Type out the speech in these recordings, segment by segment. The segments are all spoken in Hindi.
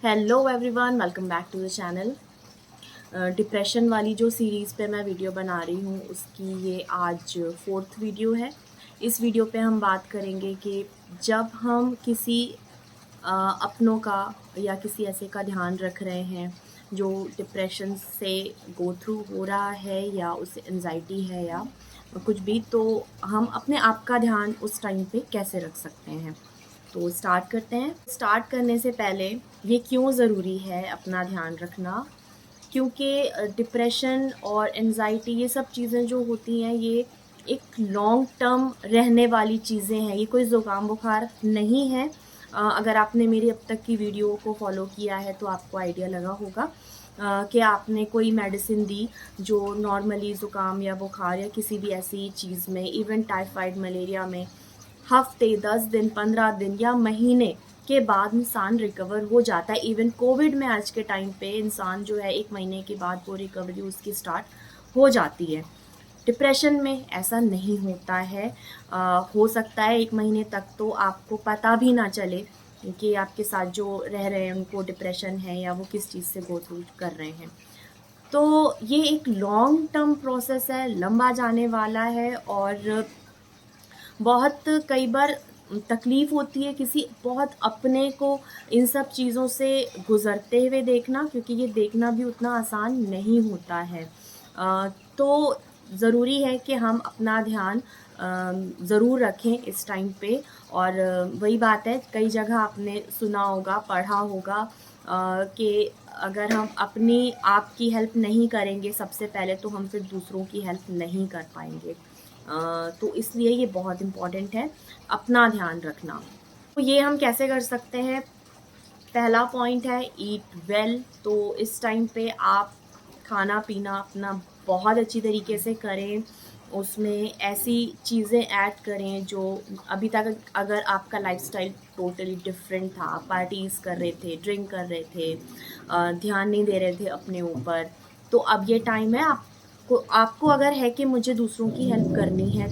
Hello everyone, welcome back to the channel. Depression वाली जो सीरीज़ पे मैं वीडियो बना रही हूँ उसकी ये आज फोर्थ वीडियो है। इस वीडियो पे हम बात करेंगे कि जब हम किसी अपनों का या किसी ऐसे का ध्यान रख रहे हैं जो डिप्रेशन से गो थ्रू हो रहा है या उसे एंजाइटी है या कुछ भी, तो हम अपने आप का ध्यान उस टाइम पे कैसे रख सकते हैं। तो स्टार्ट करते हैं। स्टार्ट करने से पहले ये क्यों ज़रूरी है अपना ध्यान रखना, क्योंकि डिप्रेशन और एंजाइटी ये सब चीज़ें जो होती हैं ये एक लॉन्ग टर्म रहने वाली चीज़ें हैं। ये कोई ज़ुकाम बुखार नहीं है। अगर आपने मेरी अब तक की वीडियो को फॉलो किया है तो आपको आइडिया लगा होगा कि आपने कोई मेडिसिन दी जो नॉर्मली ज़ुकाम या बुखार या किसी भी ऐसी चीज़ में, इवन टाइफाइड मलेरिया में हफ्ते 10 दिन 15 दिन या महीने के बाद इंसान रिकवर हो जाता है। इवन कोविड में आज के टाइम पे इंसान जो है 1 महीने के बाद वो रिकवरी उसकी स्टार्ट हो जाती है। डिप्रेशन में ऐसा नहीं होता है। हो सकता है 1 महीने तक तो आपको पता भी ना चले कि आपके साथ जो रह रहे हैं उनको डिप्रेशन है या वो किस चीज़ से गो थ्रू कर रहे हैं। तो ये एक लॉन्ग टर्म प्रोसेस है, लंबा जाने वाला है और बहुत कई बार तकलीफ़ होती है किसी बहुत अपने को इन सब चीज़ों से गुज़रते हुए देखना, क्योंकि ये देखना भी उतना आसान नहीं होता है। तो ज़रूरी है कि हम अपना ध्यान ज़रूर रखें इस टाइम पे। और वही बात है, कई जगह आपने सुना होगा, पढ़ा होगा कि अगर हम अपनी आप की हेल्प नहीं करेंगे सबसे पहले तो हम फिर दूसरों की हेल्प नहीं कर पाएंगे। तो इसलिए ये बहुत इम्पॉर्टेंट है अपना ध्यान रखना। तो ये हम कैसे कर सकते हैं? पहला पॉइंट है ईट वेल। तो इस टाइम पे आप खाना पीना अपना बहुत अच्छी तरीके से करें, उसमें ऐसी चीज़ें ऐड करें जो अभी तक अगर आपका लाइफस्टाइल टोटली डिफरेंट था, पार्टीज़ कर रहे थे, ड्रिंक कर रहे थे, ध्यान नहीं दे रहे थे अपने ऊपर, तो अब ये टाइम है आपको आपको अगर है कि मुझे दूसरों की हेल्प करनी है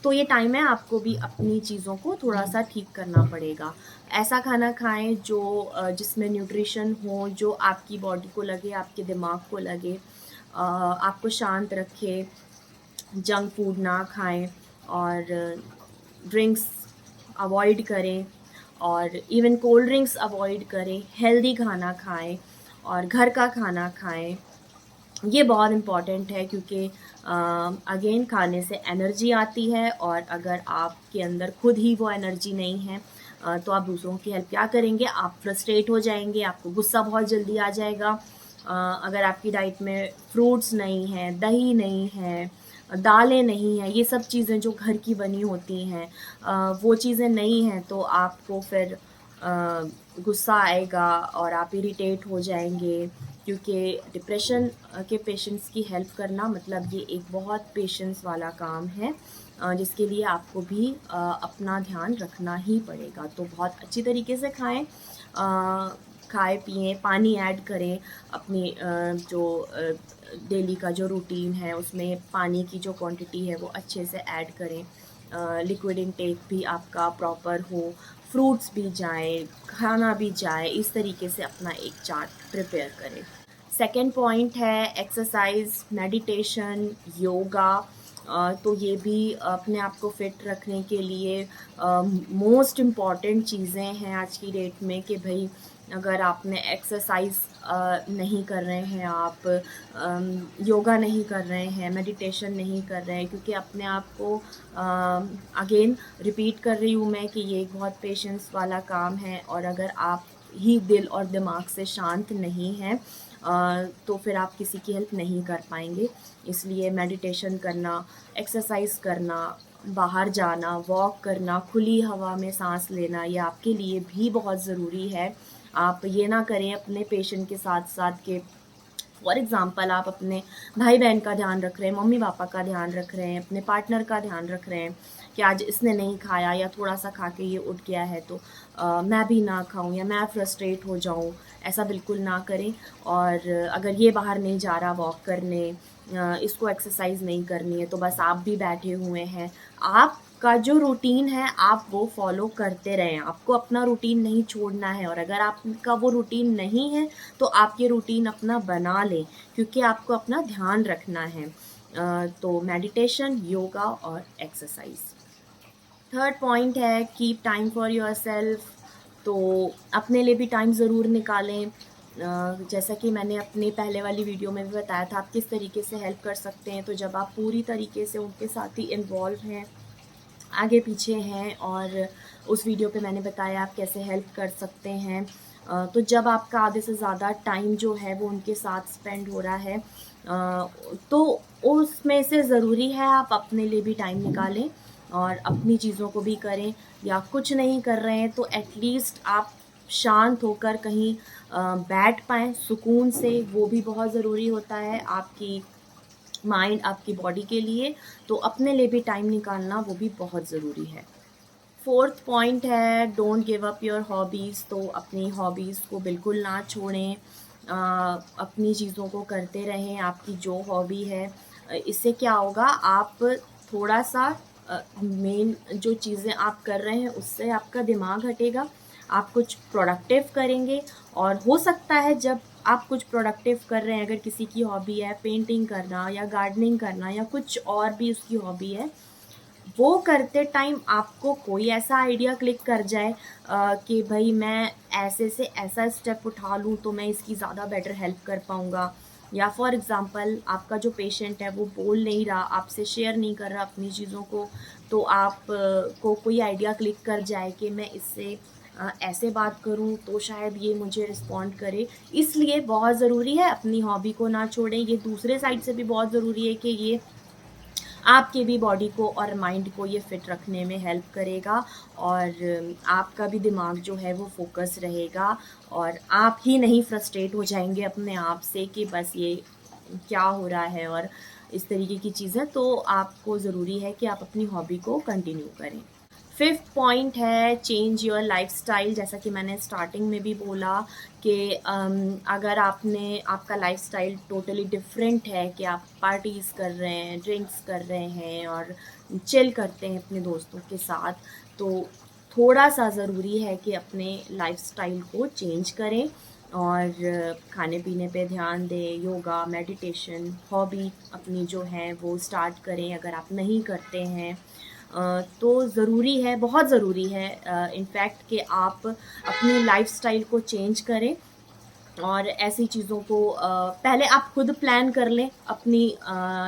तो ये टाइम है आपको भी अपनी चीज़ों को थोड़ा-सा ठीक करना पड़ेगा। ऐसा खाना खाएँ जो जिसमें न्यूट्रिशन हो, जो आपकी बॉडी को लगे, आपके दिमाग को लगे, आपको शांत रखे। जंक फूड ना खाएँ और ड्रिंक्स अवॉइड करें और इवन कोल्ड ड्रिंक्स अवॉइड करें। हेल्दी खाना खाएँ और घर का खाना खाएँ। ये बहुत इम्पॉर्टेंट है क्योंकि अगेन खाने से एनर्जी आती है और अगर आपके अंदर खुद ही वो एनर्जी नहीं है तो आप दूसरों की हेल्प क्या करेंगे? आप फ्रस्ट्रेट हो जाएंगे, आपको गुस्सा बहुत जल्दी आ जाएगा। अगर आपकी डाइट में फ्रूट्स नहीं हैं, दही नहीं है, दालें नहीं हैं, ये सब चीज़ें जो घर की बनी होती हैं, वो चीज़ें नहीं हैं तो आपको फिर गुस्सा आएगा और आप इरिटेट हो जाएंगे। क्योंकि डिप्रेशन के पेशेंट्स की हेल्प करना मतलब ये एक बहुत पेशेंस वाला काम है, जिसके लिए आपको भी अपना ध्यान रखना ही पड़ेगा। तो बहुत अच्छी तरीके से खाएं, खाएं पिएं, पानी ऐड करें अपनी जो डेली का जो रूटीन है उसमें पानी की जो क्वांटिटी है वो अच्छे से ऐड करें। लिक्विड इनटेक भी आपका प्रॉपर हो, फ्रूट्स भी जाएँ, खाना भी जाए, इस तरीके से अपना एक चार्ट प्रिपेयर करें। सेकंड पॉइंट है एक्सरसाइज, मेडिटेशन, योगा। तो ये भी अपने आप को फिट रखने के लिए मोस्ट इम्पॉर्टेंट चीज़ें हैं आज की डेट में कि भाई अगर आपने एक्सरसाइज नहीं कर रहे हैं, आप योगा नहीं कर रहे हैं, मेडिटेशन नहीं कर रहे हैं, क्योंकि अपने आप को अगेन रिपीट कर रही हूँ मैं कि ये एक बहुत पेशेंस वाला काम है और अगर आप ही दिल और दिमाग से शांत नहीं हैं तो फिर आप किसी की हेल्प नहीं कर पाएंगे। इसलिए मेडिटेशन करना, एक्सरसाइज करना, बाहर जाना, वॉक करना, खुली हवा में सांस लेना, ये आपके लिए भी बहुत ज़रूरी है। आप ये ना करें अपने पेशेंट के साथ साथ के फॉर एग्ज़ाम्पल आप अपने भाई बहन का ध्यान रख रहे हैं, मम्मी पापा का ध्यान रख रहे हैं, अपने पार्टनर का ध्यान रख रहे हैं कि आज इसने नहीं खाया या थोड़ा सा खा के ये उठ गया है तो मैं भी ना खाऊं या मैं फ्रस्ट्रेट हो जाऊं। ऐसा बिल्कुल ना करें। और अगर ये बाहर नहीं जा रहा वॉक करने, इसको एक्सरसाइज नहीं करनी है तो बस आप भी बैठे हुए हैं, आप का जो रूटीन है आप वो फॉलो करते रहें। आपको अपना रूटीन नहीं छोड़ना है, और अगर आपका वो रूटीन नहीं है तो आप ये रूटीन अपना बना लें, क्योंकि आपको अपना ध्यान रखना है। तो मेडिटेशन, योगा और एक्सरसाइज। थर्ड पॉइंट है keep time for your self. तो अपने लिए भी टाइम ज़रूर निकालें। जैसा कि मैंने अपने पहले वाली वीडियो में भी बताया था, आप किस तरीके से हेल्प कर सकते हैं। तो जब आप पूरी तरीके से उनके साथ ही इन्वॉल्व हैं, आगे पीछे हैं, और उस वीडियो पे मैंने बताया आप कैसे हेल्प कर सकते हैं। तो जब आपका आधे से ज़्यादा टाइम जो है वो उनके साथ स्पेंड हो रहा है, तो उसमें से ज़रूरी है आप अपने लिए भी टाइम निकालें और अपनी चीज़ों को भी करें। या कुछ नहीं कर रहे हैं तो एटलीस्ट आप शांत होकर कहीं बैठ पाएँ सुकून से, वो भी बहुत ज़रूरी होता है आपकी माइंड, आपकी बॉडी के लिए। तो अपने लिए भी टाइम निकालना वो भी बहुत ज़रूरी है। फोर्थ पॉइंट है don't give up your hobbies. तो अपनी हॉबीज़ को बिल्कुल ना छोड़ें, अपनी चीज़ों को करते रहें, आपकी जो हॉबी है। इससे क्या होगा, आप थोड़ा सा मेन जो चीज़ें आप कर रहे हैं उससे आपका दिमाग हटेगा, आप कुछ प्रोडक्टिव करेंगे। और हो सकता है जब आप कुछ प्रोडक्टिव कर रहे हैं, अगर किसी की हॉबी है पेंटिंग करना या गार्डनिंग करना या कुछ और भी उसकी हॉबी है, वो करते टाइम आपको कोई ऐसा आइडिया क्लिक कर जाए कि भाई मैं ऐसे से ऐसा स्टेप उठा लूँ तो मैं इसकी ज़्यादा बेटर हेल्प कर पाऊँगा। या फॉर एग्ज़ाम्पल आपका जो पेशेंट है वो बोल नहीं रहा, आपसे शेयर नहीं कर रहा अपनी चीज़ों को, तो आप को कोई आइडिया क्लिक कर जाए कि मैं इससे ऐसे बात करूँ तो शायद ये मुझे रिस्पॉन्ड करे। इसलिए बहुत ज़रूरी है अपनी हॉबी को ना छोड़ें। ये दूसरे साइड से भी बहुत ज़रूरी है कि ये आपके भी बॉडी को और माइंड को ये फिट रखने में हेल्प करेगा, और आपका भी दिमाग जो है वो फोकस रहेगा, और आप ही नहीं फ्रस्ट्रेट हो जाएंगे अपने आप से कि बस ये क्या हो रहा है और इस तरीके की चीज़ें। तो आपको ज़रूरी है कि आप अपनी हॉबी को कंटिन्यू करें। फिफ्थ पॉइंट है चेंज योर लाइफस्टाइल। जैसा कि मैंने स्टार्टिंग में भी बोला कि अगर आपका लाइफस्टाइल टोटली डिफरेंट है, कि आप पार्टीज़ कर रहे हैं, ड्रिंक्स कर रहे हैं और चिल करते हैं अपने दोस्तों के साथ, तो थोड़ा सा ज़रूरी है कि अपने लाइफस्टाइल को चेंज करें और खाने पीने पे ध्यान दें। योगा, मेडिटेशन, हॉबी अपनी जो है वो स्टार्ट करें अगर आप नहीं करते हैं। तो ज़रूरी है, बहुत ज़रूरी है इनफैक्ट कि आप अपनी लाइफ़स्टाइल को चेंज करें, और ऐसी चीज़ों को पहले आप खुद प्लान कर लें अपनी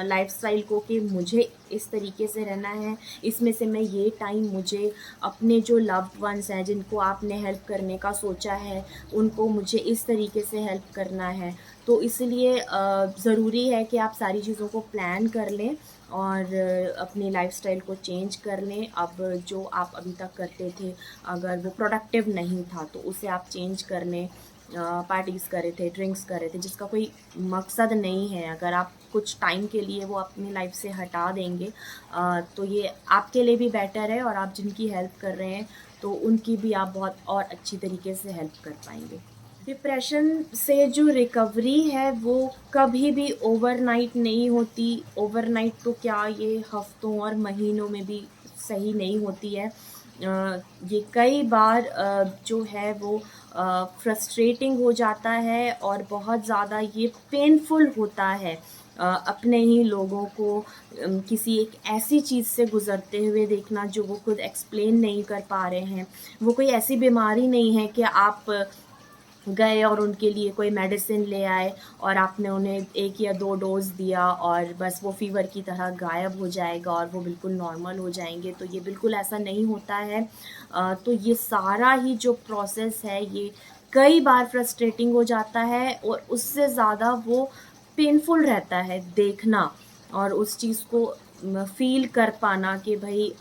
लाइफ़स्टाइल को कि मुझे इस तरीके से रहना है, इसमें से मैं ये टाइम मुझे अपने जो लव्ड वंस हैं जिनको आपने हेल्प करने का सोचा है, उनको मुझे इस तरीके से हेल्प करना है। तो इसलिए ज़रूरी है कि आप सारी चीज़ों को प्लान कर लें और अपनी लाइफ़स्टाइल को चेंज कर लें। अब जो आप अभी तक करते थे, अगर वो प्रोडक्टिव नहीं था तो उसे आप चेंज कर लें। पार्टीज़ कर रहे थे, ड्रिंक्स कर रहे थे, जिसका कोई मकसद नहीं है, अगर आप कुछ टाइम के लिए वो अपनी लाइफ से हटा देंगे तो ये आपके लिए भी बेटर है, और आप जिनकी हेल्प कर रहे हैं तो उनकी भी आप बहुत और अच्छी तरीके से हेल्प कर पाएंगे। डिप्रेशन से जो रिकवरी है वो कभी भी ओवरनाइट नहीं होती। ओवरनाइट तो क्या, ये हफ्तों और महीनों में भी सही नहीं होती है। ये कई बार जो है वो फ्रस्ट्रेटिंग हो जाता है और बहुत ज़्यादा ये पेनफुल होता है अपने ही लोगों को किसी एक ऐसी चीज़ से गुज़रते हुए देखना जो वो खुद एक्सप्लेन नहीं कर पा रहे हैं। वो कोई ऐसी बीमारी नहीं है कि आप गए और उनके लिए कोई मेडिसिन ले आए और आपने उन्हें 1 या 2 डोज़ दिया और बस वो फ़ीवर की तरह गायब हो जाएगा और वो बिल्कुल नॉर्मल हो जाएँगे, तो ये बिल्कुल ऐसा नहीं होता है। तो ये सारा ही जो प्रोसेस है ये कई बार फ्रस्ट्रेटिंग हो जाता है, और उससे ज़्यादा वो पेनफुल रहता है देखना, और उस चीज़ को फ़ील कर पाना कि भई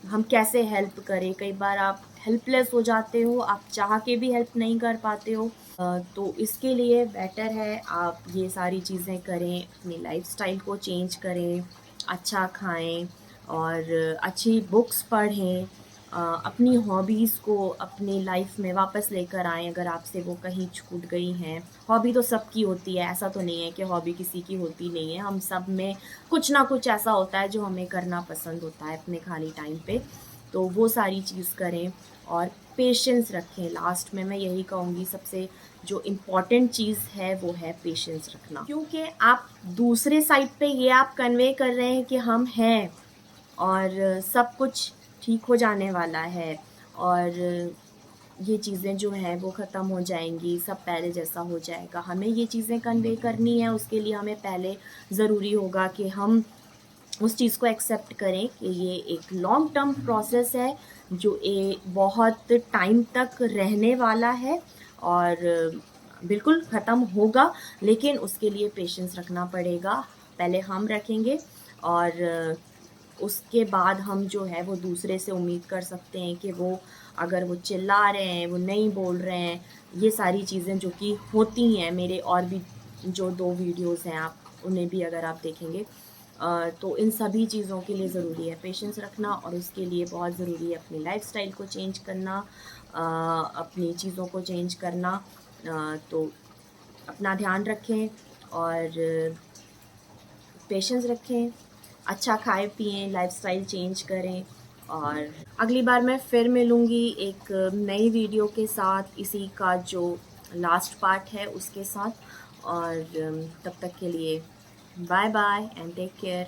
हम कैसे हेल्प करें। कई बार आप हेल्पलेस हो जाते हो, आप चाह के भी हेल्प नहीं कर पाते हो। तो इसके लिए बेटर है आप ये सारी चीज़ें करें, अपनी लाइफ़स्टाइल को चेंज करें, अच्छा खाएँ और अच्छी बुक्स पढ़ें, अपनी हॉबीज़ को अपनी लाइफ में वापस लेकर आएँ अगर आपसे वो कहीं छूट गई हैं। हॉबी तो सबकी होती है, ऐसा तो नहीं है कि हॉबी किसी की होती नहीं है। हम सब में कुछ ना कुछ ऐसा होता है जो हमें करना पसंद होता है अपने खाली टाइम पे, तो वो सारी चीज़ करें और पेशेंस रखें। लास्ट में मैं यही कहूँगी, सबसे जो इम्पोर्टेंट चीज़ है वो है पेशेंस रखना, क्योंकि आप दूसरे साइड पे ये आप कन्वे कर रहे हैं कि हम हैं और सब कुछ ठीक हो जाने वाला है और ये चीज़ें जो हैं वो ख़त्म हो जाएँगी, सब पहले जैसा हो जाएगा। हमें ये चीज़ें कन्वे करनी है, उसके लिए हमें पहले ज़रूरी होगा कि हम उस चीज़ को एक्सेप्ट करें कि ये एक लॉन्ग टर्म प्रोसेस है, जो बहुत टाइम तक रहने वाला है और बिल्कुल ख़त्म होगा, लेकिन उसके लिए पेशेंस रखना पड़ेगा। पहले हम रखेंगे और उसके बाद हम जो है वो दूसरे से उम्मीद कर सकते हैं कि वो अगर वो चिल्ला रहे हैं, वो नहीं बोल रहे हैं, ये सारी चीज़ें जो कि होती हैं। मेरे और भी जो 2 वीडियोज़ हैं, आप उन्हें भी अगर आप देखेंगे तो इन सभी चीज़ों के लिए ज़रूरी है पेशेंस रखना और उसके लिए बहुत ज़रूरी है अपनी लाइफ़स्टाइल को चेंज करना, अपनी चीज़ों को चेंज करना। तो अपना ध्यान रखें और पेशेंस रखें, अच्छा खाएँ-पिएँ, लाइफ़स्टाइल चेंज करें और अगली बार मैं फिर मिलूँगी एक नई वीडियो के साथ, इसी का जो लास्ट पार्ट है उसके साथ और तब तक के लिए bye bye and take care.